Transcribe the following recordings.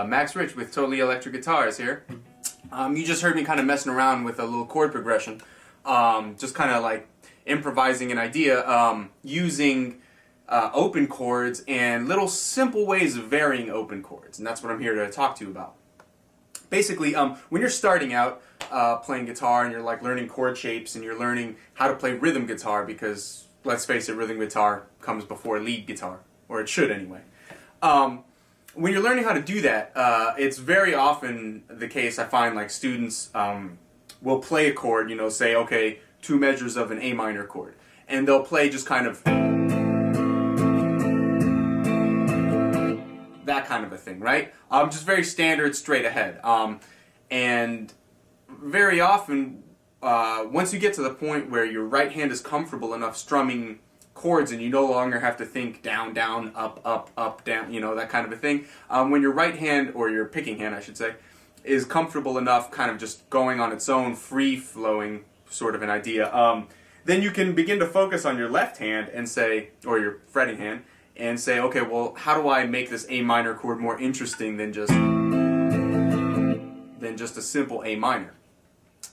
Max Rich with Totally Electric Guitars here. You just heard me kind of messing around with a little chord progression, just kind of like improvising an idea using open chords and little simple ways of varying open chords, and that's what I'm here to talk to you about. Basically, when you're starting out playing guitar and you're like learning chord shapes and you're learning how to play rhythm guitar, because let's face it, rhythm guitar comes before lead guitar, or it should anyway. When you're learning how to do that, it's very often the case, I find, like students will play a chord, you know, say, okay, 2 measures of an A minor chord, and they'll play just kind of that kind of a thing, right? Just very standard, straight ahead. And very often, once you get to the point where your right hand is comfortable enough strumming chords and you no longer have to think down, down, up, up, up, down, you know, that kind of a thing. When your right hand, or your picking hand I should say, is comfortable enough kind of just going on its own, free-flowing sort of an idea, then you can begin to focus on your left hand and say, or your fretting hand, and say, okay, well, how do I make this A minor chord more interesting than just a simple A minor?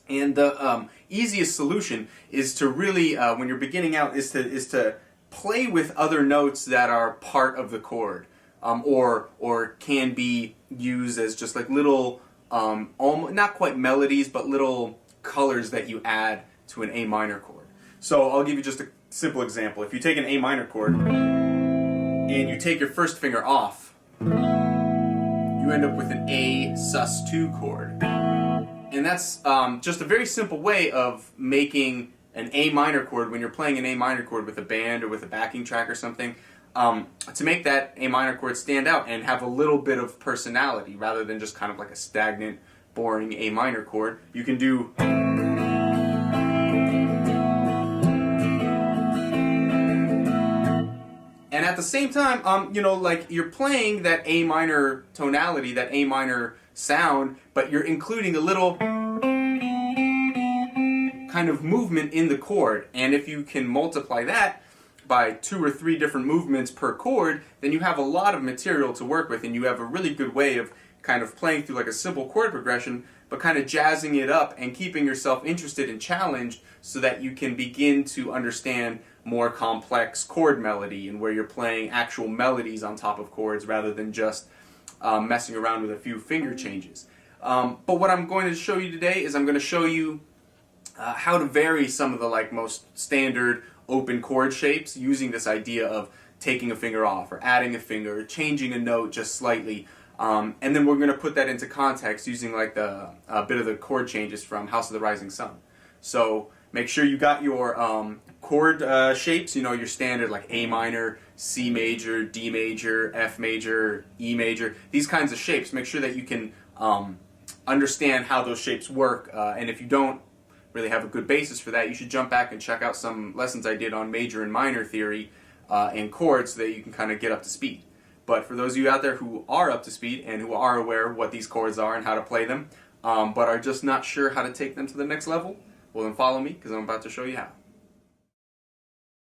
And the easiest solution is to really, when you're beginning out, is to play with other notes that are part of the chord, or can be used as just like little, not quite melodies, but little colors that you add to an A minor chord. So I'll give you just a simple example. If you take an A minor chord and you take your first finger off, you end up with an A sus2 chord. And that's just a very simple way of making an A minor chord when you're playing an A minor chord with a band or with a backing track or something, to make that A minor chord stand out and have a little bit of personality rather than just kind of like a stagnant, boring A minor chord. You can do... And at the same time, you know, like you're playing that A minor tonality, that A minor sound, but you're including a little kind of movement in the chord. And if you can multiply that by 2 or 3 different movements per chord, then you have a lot of material to work with, and you have a really good way of kind of playing through like a simple chord progression, but kind of jazzing it up and keeping yourself interested and challenged so that you can begin to understand more complex chord melody, and where you're playing actual melodies on top of chords rather than just messing around with a few finger changes. But what I'm going to show you today is I'm going to show you how to vary some of the like most standard open chord shapes using this idea of taking a finger off or adding a finger or changing a note just slightly. And then we're going to put that into context using like the bit of the chord changes from House of the Rising Sun. So make sure you got your chord shapes, you know, your standard like A minor, C major, D major, F major, E major, these kinds of shapes. Make sure that you can understand how those shapes work, and if you don't really have a good basis for that, you should jump back and check out some lessons I did on major and minor theory and chords so that you can kind of get up to speed. But for those of you out there who are up to speed and who are aware of what these chords are and how to play them, but are just not sure how to take them to the next level, well then follow me, because I'm about to show you how.